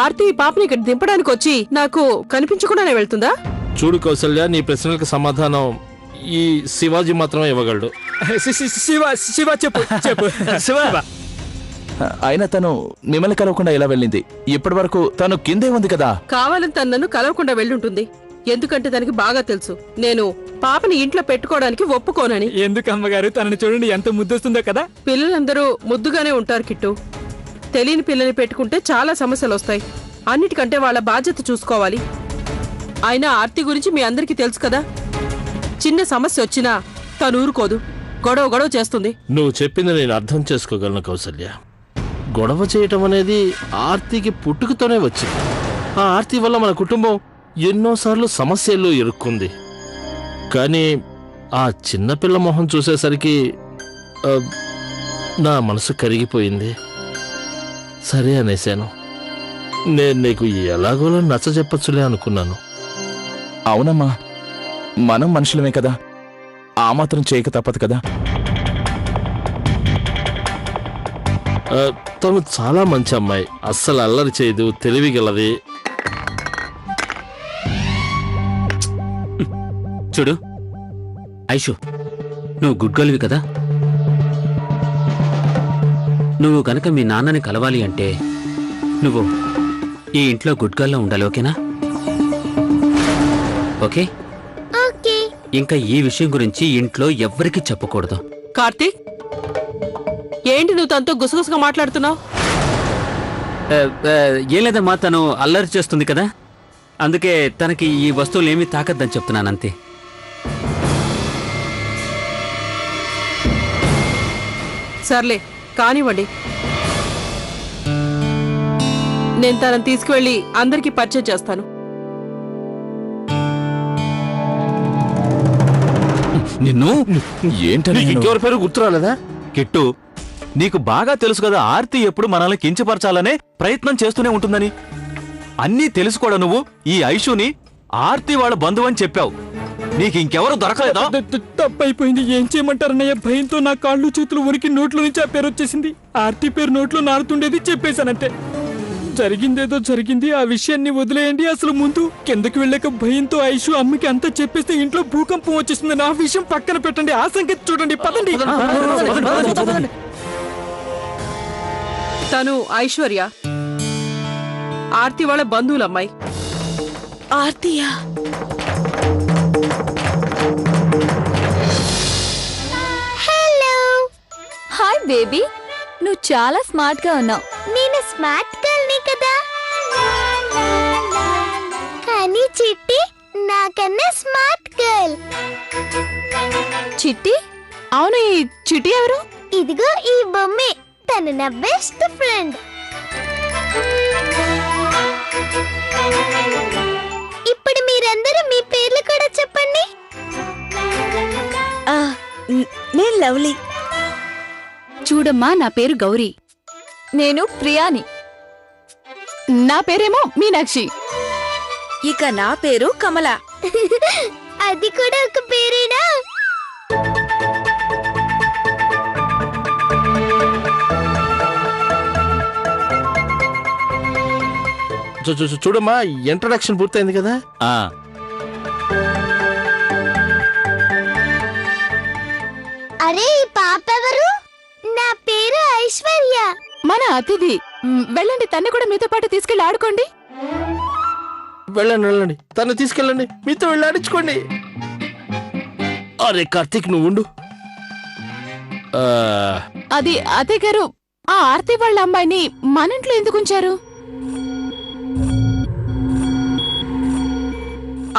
ఆర్తి ఈ పాపని ఇక్కడ దింపడానికి వచ్చి నాకు కనిపించకుండానే వెళ్తుందా? చూడు కౌసల్య, నీ ప్రశ్నలకు సమాధానం ఈ శివాజీ మాత్రమే ఇవ్వగలడు. శివ చెప్పు చెప్పు. శివ అయినా తను మిమ్మల్ని కలవకుండా ఎలా వెళ్ళింది? ఇప్పటి వరకు తను కిందే ఉంది కదా. కావాలని తను నన్ను కలవకుండా వెళ్ళుంటుంది. ఎందుకంటే తనకి బాగా తెలుసు నేను పాపని ఇంట్లో పెట్టుకోవడానికి ఒప్పుకోనని. ఎందుకు అమ్మగారు? తనని చూడండి ఎంత ముద్దొస్తుందో కదా. పిల్లలందరూ ముద్దుగానే ఉంటారు కిట్టు. తెలియని పిల్లని పెట్టుకుంటే చాలా సమస్యలు వస్తాయి. అన్నిటికంటే వాళ్ళ బాధ్యత చూసుకోవాలి. అయినా ఆర్తి గురించి మీ అందరికీ తెలుసు కదా. చిన్న సమస్య వచ్చినా తను ఊరుకోదు, గొడవ చేస్తుంది. నువ్వు చెప్పింది నేను అర్థం చేసుకోగలను కౌసల్య. గొడవ చేయటం అనేది ఆర్తికి పుట్టుకతోనే వచ్చింది. ఆ ఆర్తి వల్ల మన కుటుంబం ఎన్నోసార్లు సమస్యల్లో ఇరుక్కుంది. కానీ ఆ చిన్నపిల్ల మొహం చూసేసరికి నా మనసు కరిగిపోయింది. సరే అనేశాను. నేను నీకు ఎలాగోలా నచ్చ చెప్పచ్చులే అనుకున్నాను. అవునమ్మా, మనం మనుషులమే కదా, ఆ మాత్రం చేయక తప్పదు కదా. తను చాలా మంచి అమ్మాయి, అస్సలు అల్లరి చేయదు, తెలివిగలది. చూడు ఐషు, నువ్వు గుడ్ గర్ల్వి కదా. నువ్వు గనక మీ నాన్నని కలవాలి అంటే నువ్వు ఈ ఇంట్లో గుడ్ గర్ల్లా ఉండాలి. ఓకేనా? ఓకే. ఇంకా ఈ విషయం గురించి ఇంట్లో ఎవ్వరికీ చెప్పకూడదు. కార్తీక్, ఏంటి నువ్వు తనతో గుసగుసగా మాట్లాడుతున్నావు? ఏం లేదమ్మా, తను అల్లరి చేస్తుంది కదా, అందుకే తనకి ఈ వస్తువులు ఏమీ తాకద్దని చెప్తున్నానంతే. సర్లే కానివ్వండి. నేను తనని తీసుకువెళ్ళి అందరికీ పరిచయం చేస్తాను. నిన్ను ఏంటని ఇంకెవరి పేరు గుర్తురాలేదా? కిట్టు, నీకు బాగా తెలుసు కదా ఆర్తి ఎప్పుడు మనల్ని కించపరచాలనే ప్రయత్నం చేస్తూనే ఉంటుందని. అన్నీ తెలుసు కూడా నువ్వు ఈ ఐషుని ఆర్తి వాళ్ళ బంధువని చెప్పావు. నీకు ఇంకెవరు దొరకలేదా? తప్పైపోయింది. ఏం చేయమంటారన్నయ్య? భయంతో నా కాళ్ళు చేతులు ఉరికి నోట్లో నుంచి ఆ పేరు వచ్చేసింది. ఆర్తి పేరు నోట్లో నారుతుండేది, చెప్పేశానంతే. జరిగిందేదో జరిగింది, ఆ విషయాన్ని వదిలేయండి. అసలు ముందు కిందకి వెళ్ళాక భయంతో ఐషు అమ్మకి అంతా చెప్పేస్తే ఇంట్లో భూకంపం వచ్చేస్తుంది. నా విషయం పక్కన పెట్టండి, ఆ సంగతి చూడండి. పదండి. తను ఐశ్వర్య, ఆర్తి వాళ్ళ బంధువులమ్మాయి. ఆర్తియా? హలో. హాయ్ బేబీ, నువ్వు చాలా స్మార్ట్ గా ఉన్నావు. నేను స్మార్ట్ గర్ల్ని కదా, కానీ చిట్టి నాకన్నా స్మార్ట్ గర్ల్. చిట్టి? అవును, ఈ చిట్టి ఎవరు? ఇదిగో ఈ బొమ్మే, తను నా బెస్ట్ ఫ్రెండ్. ఇప్పుడు మీరందరూ మీ పేర్లు కూడా చెప్పండి. నేను లవ్లీ. చూడమ్మా, నా పేరు గౌరీ. నేను ప్రియాని. నా పేరేమో మీనాక్షి. ఇక నా పేరు కమల. అది కూడా ఒక పేరేనా? చూడమ్మా, ఇంట్రడక్షన్ పూర్తయింది కదా. అరే, ఈ పాప ఎవరు? నా పేరు ఐశ్వర్య. మన అతిథి. వెళ్ళండి, తన్ని కూడా మీతో పాటు తీసుకెళ్ళి ఆడుకోండి. వెళ్ళండి, తను తీసుకెళ్ళండి, మీతో వెళ్ళి ఆడించుకోండి. అరే కార్తీక్, నువ్వు ఉండు. అది అదే గారు, ఆ ఆర్తి వాళ్ళ అమ్మాయిని మన ఇంట్లో ఎందుకు ఉంచారు?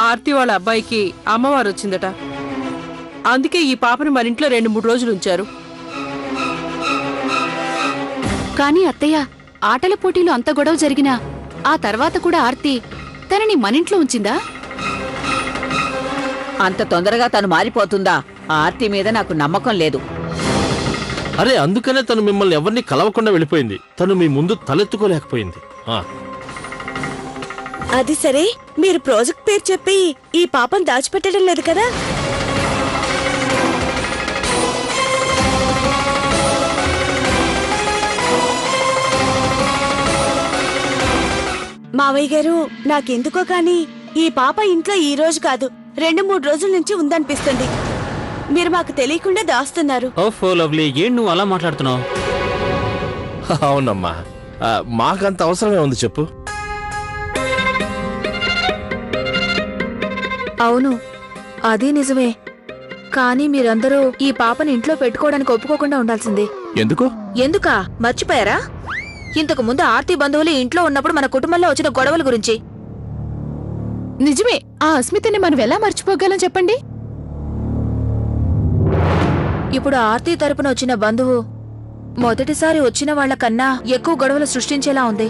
ఆర్తి వాళ్ళ అబ్బాయికి అమ్మవారు వచ్చిందట, అందుకే ఈ పాపని మన ఇంట్లో 2-3 రోజులు ఉంచారు. కానీ అత్తయ్య, ఆటల పోటీలు అంత గొడవ జరిగినా ఆ తర్వాత కూడా ఆర్తి తనని మనింట్లో ఉంచిందా? అంత తొందరగా తను మారిపోతుందా? ఆర్తి మీద నాకు నమ్మకం లేదు. అరే, అందుకనే తను మిమ్మల్ని ఎవరిని కలవకుండా వెళ్ళిపోయింది. తను మీ ముందు తలెత్తుకోలేకపోయింది. అది సరే, మీరు ప్రాజెక్ట్ పేరు చెప్పి ఈ పాపం దాచిపెట్టడం లేదు కదా? మావయ్య గారు, నాకెందుకో కాని ఈ పాప ఇంట్లో ఈ రోజు కాదు 2-3 రోజుల నుంచి ఉందనిపిస్తుంది. మీరు మాకు తెలియకుండా దాస్తున్నారు. ఓ లవ్లీ, ఏం నువ్వు అలా మాట్లాడుతున్నావు? అవునమ్మా, మాకంత అవసరమే ఉంది చెప్పు. అవును, అది నిజమే. కానీ మీరందరూ ఈ పాపని ఇంట్లో పెట్టుకోవడానికి ఒప్పుకోకుండా ఉండాల్సిందే. ఎందుకా మర్చిపోయారా? ఇంతకు ముందు ఆర్తి బంధువులు ఇంట్లో ఉన్నప్పుడు మన కుటుంబంలో వచ్చిన గొడవల గురించి. నిజమే, ఆ అస్మితని మనం ఎలా మర్చిపోగలం చెప్పండి? ఇప్పుడు ఆర్తి తరపున వచ్చిన బంధువు మొదటిసారి వచ్చిన వాళ్ల కన్నా ఎక్కువ గొడవలు సృష్టించేలా ఉంది.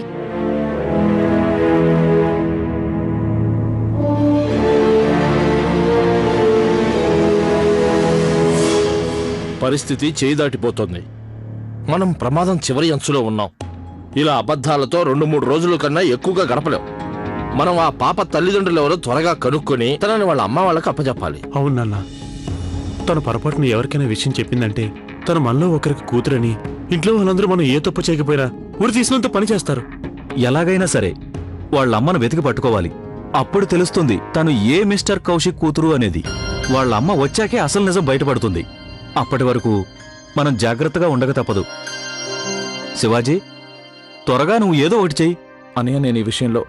పరిస్థితి చేయి దాటిపోతోంది. మనం ప్రమాదం చివరి అంచులో ఉన్నాం. ఇలా అబద్ధాలతో 2-3 రోజుల కన్నా ఎక్కువగా గడపలేం. మనం ఆ పాప తల్లిదండ్రులు ఎవరో త్వరగా కనుక్కొని తనని వాళ్ళ అమ్మ వాళ్ళకి అప్పచెప్పాలి. అవును నాన్న, తన పొరపాటును ఎవరికైనా విషయం చెప్పిందంటే తన మనలో ఒకరికి కూతురని ఇంట్లో వాళ్ళందరూ మనం ఏ తప్పు చేయకపోయినా ఊరు తీసినంత పని చేస్తారు. ఎలాగైనా సరే వాళ్ళమ్మను వెతికి పట్టుకోవాలి. అప్పుడు తెలుస్తుంది తను ఏ మిస్టర్ కౌశిక్ కూతురు అనేది. వాళ్ళమ్మ వచ్చాకే అసలు నిజం బయటపడుతుంది. అప్పటి వరకు మనం జాగ్రత్తగా ఉండక తప్పదు. శివాజీ, త్వరగా నువ్వు ఏదో ఒకటి చెయ్యి. అన్నయ్య, నేను ఈ విషయంలో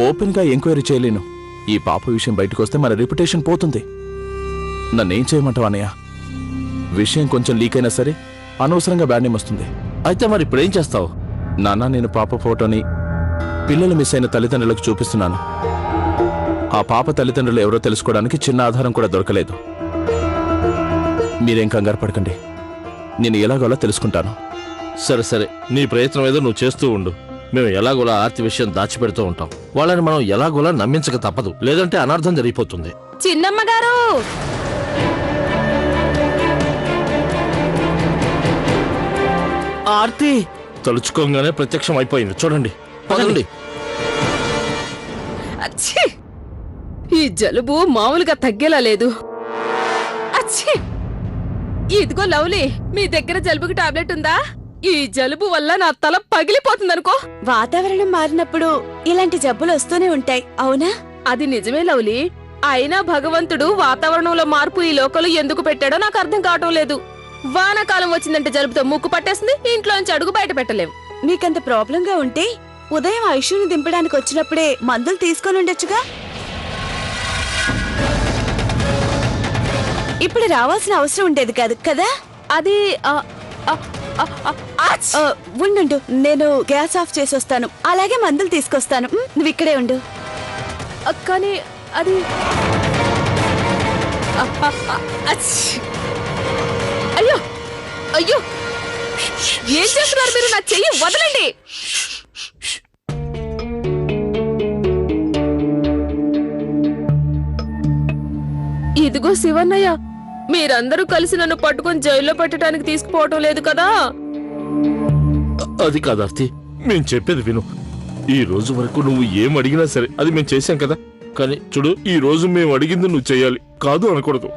ఓపెన్ గా ఎంక్వైరీ చేయలేను. ఈ పాప విషయం బయటకు వస్తే మన రెప్యుటేషన్ పోతుంది. నన్నేం చేయమంటావు అన్నయ్య? విషయం కొంచెం లీక్ అయినా సరే అనవసరంగా బ్యాడ్ నేమ్ వస్తుంది. అయితే మరి ఇప్పుడు ఏం చేస్తావు? నాన్న, నేను పాప ఫోటోని పిల్లలు మిస్ అయిన తల్లిదండ్రులకు చూపిస్తున్నాను. ఆ పాప తల్లిదండ్రులు ఎవరో తెలుసుకోవడానికి చిన్న ఆధారం కూడా దొరకలేదు. మీరేం కంగారు పడకండి, నేను ఎలాగోలా తెలుసుకుంటాను. సరే సరే, నీ ప్రయత్నం ఏదో నువ్వు చేస్తూ ఉండు. మేము ఎలాగోలా ఆర్తి విషయం దాచిపెడుతూ ఉంటాం. వాళ్ళని మనం ఎలాగోలా నమ్మించక తప్పదు, లేదంటే అనర్థం జరిగిపోతుంది. చిన్నమ్మగారు, ఆర్తి తలుచుకోగానే ప్రత్యక్షం అయిపోయింది. చూడండి, పదండి. అచ్చి, ఈ జలుబు మామూలుగా తగ్గేలా లేదు. అచ్చి, ఇదిగో లవ్లీ, మీ దగ్గర జలుబుకి టాబ్లెట్ ఉందా? ఈ జలుబు వల్ల నా తల పగిలిపోతుందనుకో. వాతావరణం మారినప్పుడు ఇలాంటి జబ్బులు వస్తూనే ఉంటాయి, అవునా? అది నిజమే లవ్లీ. అయినా భగవంతుడు వాతావరణంలో మార్పు ఈ లోకంలో ఎందుకు పెట్టాడో నాకు అర్థం కావటం లేదు. వానాకాలం వచ్చిందంటే జలుబుతో ముక్కు పట్టేస్తుంది, ఇంట్లోంచి అడుగు బయట పెట్టలేం. మీకంత ప్రాబ్లంగా ఉంటే ఉదయం ఐషుని దింపడానికి వచ్చినప్పుడే మందులు తీసుకొని ఉండొచ్చుగా. ఇప్పుడు రావాల్సిన అవసరం ఉండేది కాదు కదా. అది ఉండు, నేను గ్యాస్ ఆఫ్ చేసి వస్తాను. అలాగే మందులు తీసుకొస్తాను. నువ్వు ఇక్కడే ఉండు. కానీ అది అయ్యో అయ్యో, ఏం చేస్తున్నారు మీరు? నా చెయ్యి వదలండి. ఇదిగో శివన్నయ్య, మీరందరూ కలిసి నన్ను పట్టుకొని జైల్లో పెట్టడానికి తీసుకుపోవటం లేదు కదా? అది కాదు ఆర్తి, మేం చెప్పేది విను. ఈ రోజు వరకు నువ్వు ఏం అడిగినా సరే అది మేము చేశాం కదా. కానీ చూడు, ఈ రోజు మేము అడిగింది నువ్వు చెయ్యాలి, కాదు అనకూడదు.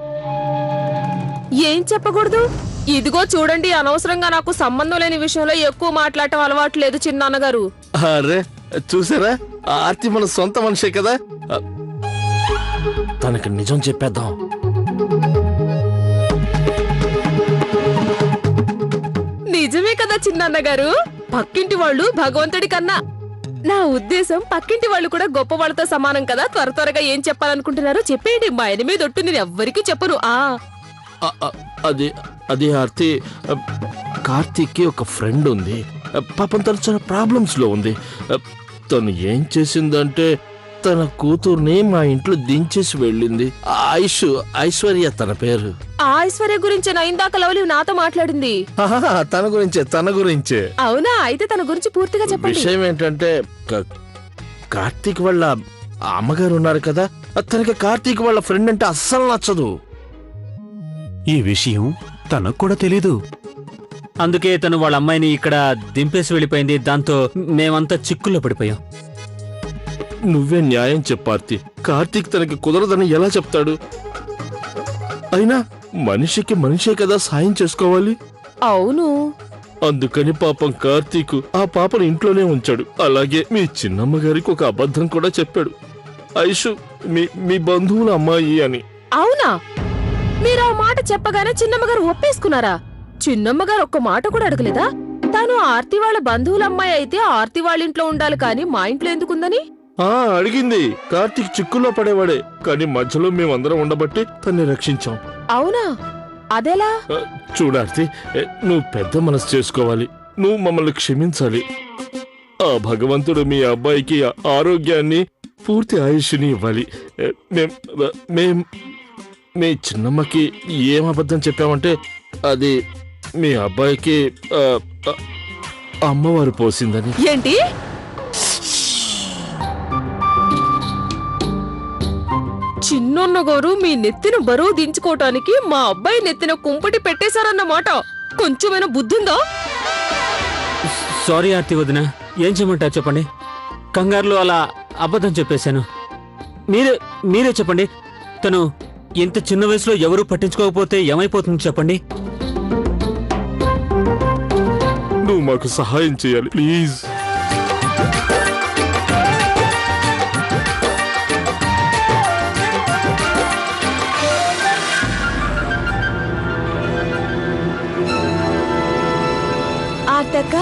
ఏం చెప్పకూడదు? ఇదిగో చూడండి, అనవసరంగా నాకు సంబంధం లేని విషయంలో ఎక్కువ మాట్లాడటం అలవాటు లేదు చిన్నాన్నగారు. అరే చూసారా, ఆర్తి మన సొంత మనిషే కదా. తనకి నిజం చెప్పేద్దాం. నిజమే కదా చిన్నాన్నగారు, పక్కింటి వాళ్ళు భగవంతుడి కన్నా. నా ఉద్దేశం, పక్కింటి వాళ్ళు కూడా గొప్ప వాళ్ళతో సమానం కదా. త్వర త్వరగా ఏం చెప్పాలనుకుంటున్నారో చెప్పేయండి. మా ఆయన మీద ఒట్టు, నేను ఎవ్వరికీ చెప్పను. అది అది ఆర్తి, కార్తీక్కి ఒక ఫ్రెండ్ ఉంది. పాపం తను చాలా ప్రాబ్లమ్స్ లో ఉంది. తను ఏం చేసిందంటే తన కూతుర్ని మా ఇంట్లో దించేసి వెళ్ళింది. ఐశ్వర్య తన పేరు. ఆ ఐశ్వర్య గురించే నా ఇందాక లవ్లీ నాతో మాట్లాడింది. తన గురించే. అవునా? అయితే తన గురించి పూర్తిగా చెప్పండి. విషయం ఏంటంటే, కార్తీక్ వాళ్ళ అమ్మగారు ఉన్నారు కదా, తనకి కార్తీక్ వాళ్ళ ఫ్రెండ్ అంటే అస్సలు నచ్చదు. ఈ విషయం తనకు కూడా తెలీదు. అందుకే తను వాళ్ళ అమ్మాయిని ఇక్కడ దింపేసి వెళ్ళిపోయింది. దాంతో మేమంతా చిక్కుల్లో పడిపోయాం. నువ్వే న్యాయం చెప్పార్తి. కార్తీక్ తనకి కుదరదని ఎలా చెప్తాడు? అయినా మనిషికి మనిషే కదా సాయం చేసుకోవాలి. అవును, అందుకని పాపం కార్తీక్ ఆ పాపను ఇంట్లోనే ఉంచాడు. అలాగే మీ చిన్నమ్మ గారికి ఒక అబద్ధం కూడా చెప్పాడు, ఐషు మీ బంధువుల అమ్మాయి అని. అవునా? మీరు ఆ మాట చెప్పగానే చిన్నమ్మగారు ఒప్పేసుకున్నారా? చిన్నమ్మగారు ఒక్క మాట కూడా అడగలేదా? తాను ఆర్తి వాళ్ళ బంధువుల అమ్మాయి అయితే ఆర్తి వాళ్ళ ఇంట్లో ఉండాలి కానీ మా ఇంట్లో ఎందుకుందని? అడిగింది. కార్తీక్ చిక్కుల్లో పడేవాడే, కానీ మధ్యలో మేమందరం ఉండబట్టి తన్ని రక్షించాం. అవునా? అదెలా? చూడార్తి, నువ్వు పెద్ద మనసు చేసుకోవాలి. నువ్వు మమ్మల్ని క్షమించాలి. ఆ భగవంతుడు మీ అబ్బాయికి ఆరోగ్యాన్ని, పూర్తి ఆయుష్ని ఇవ్వాలి. మేం మీ చిన్నమ్మకి ఏం అబద్ధం చెప్పామంటే అది మీ అబ్బాయికి అమ్మవారు పోసిందని. ఏంటి? చిన్నన్న గారు మీ నెత్తిన బరువు దించుకోవటానికి మా అబ్బాయి నెత్తిన కుంపటి పెట్టేశారన్నమాట. కొంచెమైనా బుద్ధుందా? సారీ ఆర్తి వదిన, ఏం చేయమంటారు చెప్పండి. కంగారులో అలా అబద్ధం చెప్పేశాను. మీరే చెప్పండి, తను ఇంత చిన్న వయసులో ఎవరూ పట్టించుకోకపోతే ఏమైపోతుంది చెప్పండి. నువ్వు మాకు సహాయం చేయాలి ప్లీజ్. ఆర్తక్క,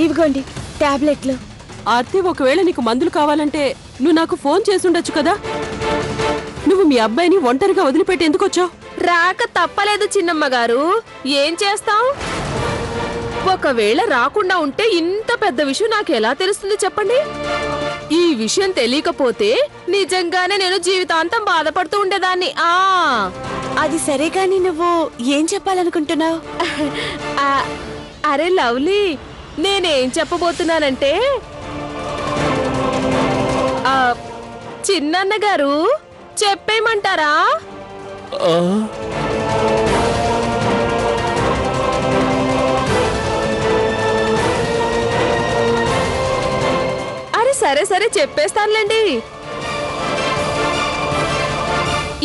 ఇవిగోండి టాబ్లెట్లు. ఆర్తి, ఒకవేళ నీకు మందులు కావాలంటే నువ్వు నాకు ఫోన్ చేసుండొచ్చు కదా. నువ్వు మీ అబ్బాయిని ఒంటరిగా వదిలిపెట్టి ఎందుకు వచ్చావు? రాక తప్పలేదు చిన్నమ్మ గారు, ఏం చేస్తాం? ఒకవేళ రాకుండా ఉంటే ఇంత పెద్ద విషయం నాకు ఎలా తెలుస్తుంది చెప్పండి? ఈ విషయం తెలియకపోతే నిజంగానే నేను జీవితాంతం బాధపడుతూ ఉండేదాన్ని. అది సరే గాని నువ్వు ఏం చెప్పాలనుకుంటున్నావు? అరే లవ్లీ, నేనేం చెప్పబోతున్నానంటే, చిన్నన్న గారు చెప్పేయమంటారా? అరే సరే చెప్పేస్తానులేండి.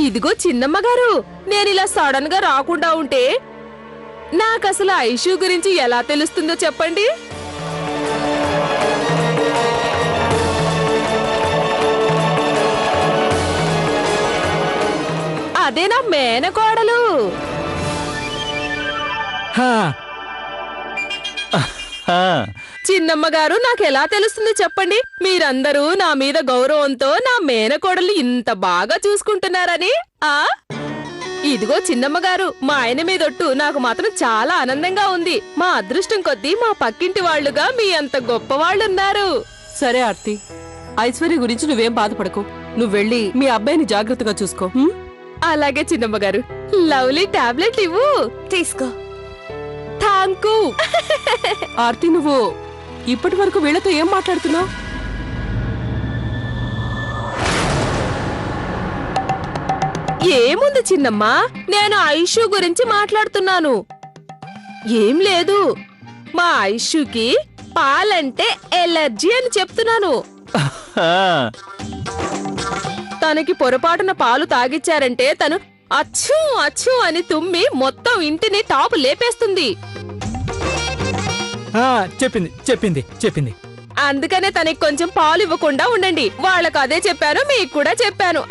ఇదిగో చిన్నమ్మ గారు, నేనిలా సడన్ గా రాకుండా ఉంటే నాకసలు ఐషు గురించి ఎలా తెలుస్తుందో చెప్పండి. అదే నా మేనకోడలు. చిన్నమ్మ గారు, నాకెలా తెలుస్తుంది చెప్పండి? మీరందరూ నా మీద గౌరవంతో నా మేనకోడలు ఇంత బాగా చూసుకుంటున్నారని. ఇదిగో చిన్నమ్మ గారు, మా ఆయన మీదొట్టు నాకు మాత్రం చాలా ఆనందంగా ఉంది. మా అదృష్టం కొద్దీ మా పక్కింటి వాళ్లుగా మీ అంత గొప్ప వాళ్ళున్నారు. సరే ఆర్తి, ఐశ్వర్య గురించి నువ్వేం బాధపడకు. నువ్వు వెళ్ళి మీ అబ్బాయిని జాగ్రత్తగా చూసుకో. అలాగే చిన్నమ్మ గారు. లవ్లీ టాబ్లెట్ ఇవ్వు. తీసుకో. థాంకు. ఆర్తి, నువ్వు ఇప్పటి వరకు వీళ్ళతో ఏం మాట్లాడుతున్నావు? ఏముంది చిన్నమ్మ, నేను ఐషు గురించి మాట్లాడుతున్నాను. ఏం లేదు, మా ఐషుకి పాలంటే ఎలర్జీ అని చెప్తున్నాను. తనకి పొరపాటున పాలు తాగిచ్చారంటే తను అచ్చు అచ్చు అని తుమ్మి మొత్తం ఇంటిని టాపు లేపేస్తుంది. చెప్పింది. అందుకనే తనకి కొంచెం పాలు ఇవ్వకుండా ఉండండి. వాళ్ళకు అదే చెప్పాను, మీకు కూడా చెప్పాను.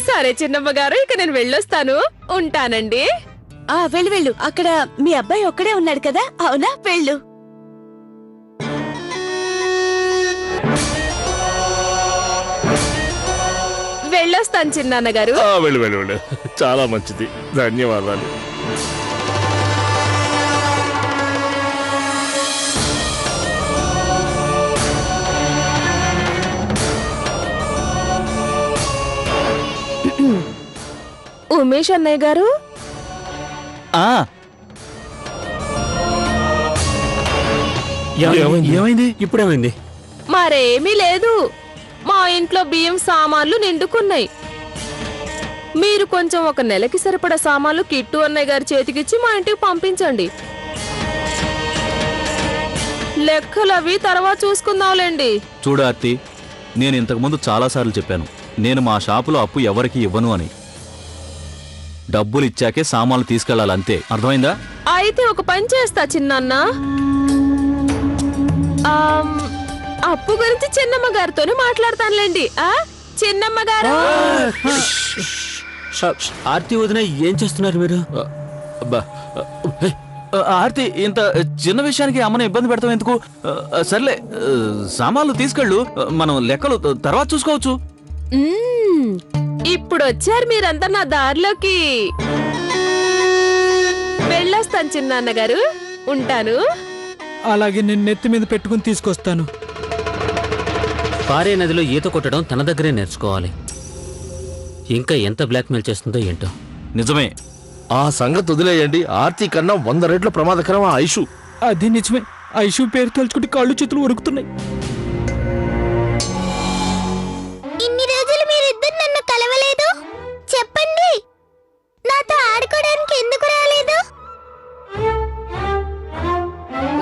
సరే చిన్నమ్మ గారు, ఇక నేను వెళ్ళొస్తాను. ఉంటానండి. వెళ్ళు. అక్కడ మీ అబ్బాయి ఒక్కడే ఉన్నాడు కదా? అవునా? వెళ్ళు. వెళ్ళొస్తాను చిన్నాన్న గారు. వెళ్ళు. చాలా మంచిది, ధన్యవాదాలు. ఉమేష్ అన్నయ్య గారు, ఏమైంది? ఇప్పుడేమైంది? మరేమీ లేదు. మా ఇంట్లో బియ్యం సామాన్లు నిండుకున్నాయి. మీరు కొంచెం ఒక నెలకి సరిపడా సామాన్లు కిట్టు అన్నయ్య గారి చేతికిచ్చి మా ఇంటికి పంపించండి. లెక్కలవి తర్వాత చూసుకుందాంలేండి. చూడు ఆర్తి, నేను ఇంతకుముందు చాలాసార్లు చెప్పాను, నేను మా షాపులో అప్పు ఎవరికి ఇవ్వను అని. డబ్బులు ఇచ్చాకే సామాన్లు తీసుకెళ్ళాలి, అంతే. అర్థమైందా? అయితే ఒక పని చేస్తా చిన్నాన్న, అప్పు గురించి చిన్నమ్మ గారితోనే మాట్లాడతానులేండి. చిన్నమ్మ గారు. ఆర్తి వదిన ఏం చేస్తున్నారు మీరు? ఆర్తి, ఇంత చిన్న విషయానికి అమ్మని ఇబ్బంది పెడతాం ఎందుకు? సర్లే, సామాన్లు తీసుకెళ్ళు, మనం లెక్కలు తర్వాత చూసుకోవచ్చు. ఇప్పుడు వచ్చారు మీరంతా నా దారిలోకి. వెళ్ళొస్తాను చిన్నాన్న గారు, ఉంటాను. అలాగే నేను నెత్తి మీద పెట్టుకుని తీసుకొస్తాను. పారే నదిలో ఈత కొట్టడం తన దగ్గరే నేర్చుకోవాలి. ఇంకా ఎంత బ్లాక్మెయిల్ చేస్తుందో ఏంటో. నిజమే, ఆ సంగతి వదిలేయండి. ఆర్తి కన్నా 100 రెట్లు ప్రమాదకరం ఆ ఐషు. అది నిజమే. ఐషు పేరు తలుచుకుంటే కాళ్ళు చేతులు ఉరుకుతున్నాయి. ఇన్ని రోజులు మీరిద్దరు నన్ను కలవలేదు. చెప్పండి, నాతో ఆడుకోవడానికి ఎందుకు రాలేదు?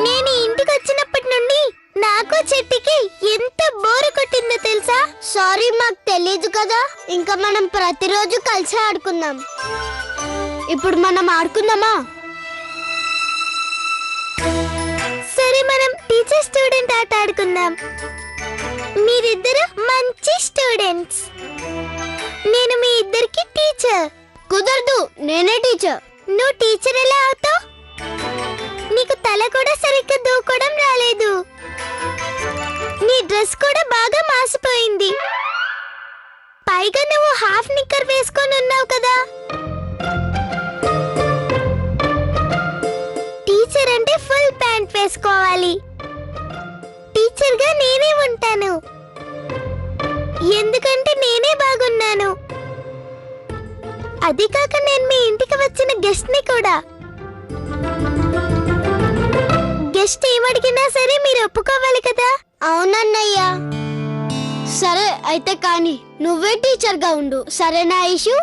నేను ఇంటికి వచ్చినప్పటి నుండి నాకు చెట్టుకి ఎంత బోరు కొట్టిందో తెలుసా? సారీ, మాకు తెలీదు కదా. ఇంకా మనం ప్రతిరోజు కలిసి ఆడుకుందాం. ఇప్పుడు మనం ఆడుకుందామా? సరే, మనం టీచర్ స్టూడెంట్ ఆట ఆడుకుందాం. మీరిద్దరు మంచి స్టూడెంట్స్. నేను మీ ఇద్దరికి టీచర్. కుదరదు, నేనే టీచర్. నువ్వు టీచర్ ఎలా అవుతావు? నీకు తల కూడా సరిగ్గా దూకోవడం రాలేదు. నీ డ్రెస్ కూడా బాగా మాసిపోయింది. పైగా నువ్వు హాఫ్ నిక్కర్ వేసుకొని ఉన్నావు కదా. టీచర్ అంటే ఫుల్ ప్యాంట్ వేసుకోవాలి. టీచర్ గా నేనే ఉంటాను, ఎందుకంటే నేనే బాగున్నాను. అది కాక నేను మీ ఇంటికి వచ్చిన గెస్ట్ ని కూడా. గెస్ట్ ఏమడిగినా సరే మీరు ఒప్పుకోవాలి కదా. అవునన్నయ్యా. సరే అయితే కానీ నువ్వే టీచర్ గా ఉండు, సరేనా ఐషు?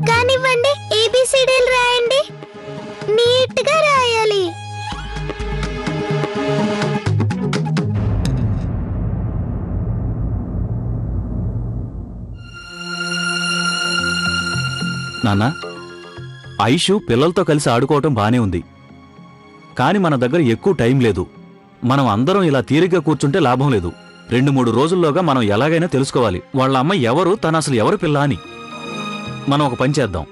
కానివ్వండి, ఏబిసిడీలు రాయండి. నీట్ గా రాయాలి. నాన్న, ఐషు పిల్లలతో కలిసి ఆడుకోవటం బానే ఉంది, కాని మన దగ్గర ఎక్కువ టైం లేదు. మనం అందరం ఇలా తీరిగ్గా కూర్చుంటే లాభం లేదు. 2-3 రోజుల్లోగా మనం ఎలాగైనా తెలుసుకోవాలి వాళ్ళ అమ్మ ఎవరు, తను అసలు ఎవరు పిల్ల అని. మనం ఒక పని చేద్దాం.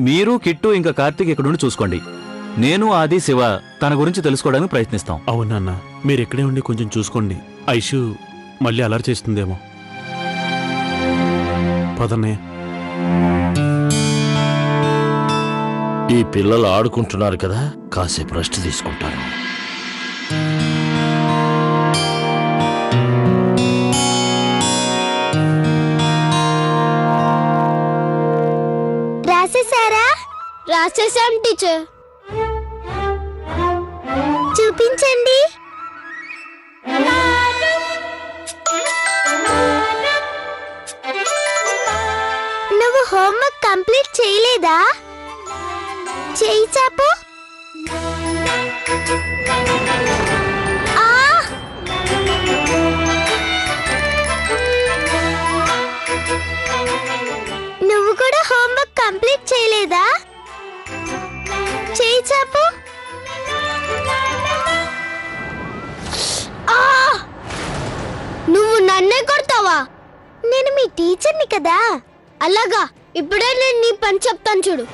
మీరు, కిట్టు, ఇంకా కార్తీక్ ఇక్కడుండి చూసుకోండి. నేను, ఆది, శివ తన గురించి తెలుసుకోవడానికి ప్రయత్నిస్తాం. అవునన్నా, మీరు ఇక్కడే ఉండి కొంచెం చూసుకోండి. ఐషు మళ్ళీ అలర్ చేస్తుందేమో. పదన్నయ్య. ఈ పిల్లలు ఆడుకుంటున్నారు కదా, కాసేపు రెస్ట్ తీసుకుంటారు. రాసేసారా? రాసేసాం టీచర్. చూపించండి. నువ్వు హోంవర్క్ కంప్లీట్ చేయలేదా? చేయి చాపు. నువ్వు కూడా హోంవర్క్ కంప్లీట్ చేయలేదా? చేయి చాపు. నువ్వు నన్నే కొడతావా? నేను మీ టీచర్ని కదా. అలాగా, ఇప్పుడే నేను నీ పని చెప్తాను చూడు.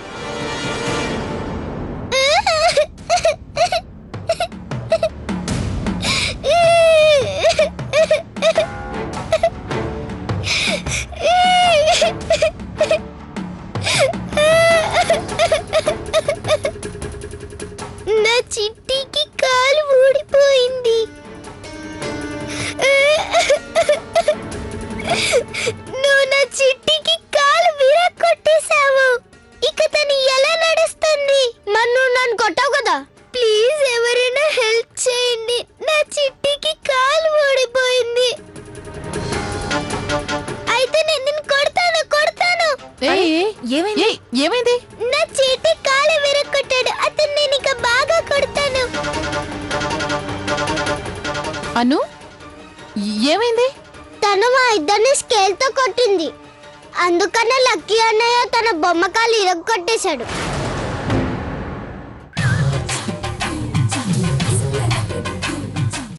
నా చిట్టికి కాలు ఊడిపోయింది. నువ్వు నా చిట్టికి కాలు విరగొట్టేశావు. ఇక తను ఎలా నడుస్తుంది? నన్ను కొట్టావు కదా. ప్లీజ్ ఎవరైనా హెల్ప్ చేయండి. నా చిట్టికి కాలు ఊడిపోయింది. అయితే నేను నిన్ను కొడతాను. ఏమైంది? నా చిట్టి కాలు విరగొట్టాడు. అతను నేను ఇక అను ఏమైంది? తను మా ఇద్దరిని స్కేల్ తో కొట్టింది. అందుకనే లక్కీ అన్నయ్య తన బొమ్మకాలు ఇరగొట్టేశాడు.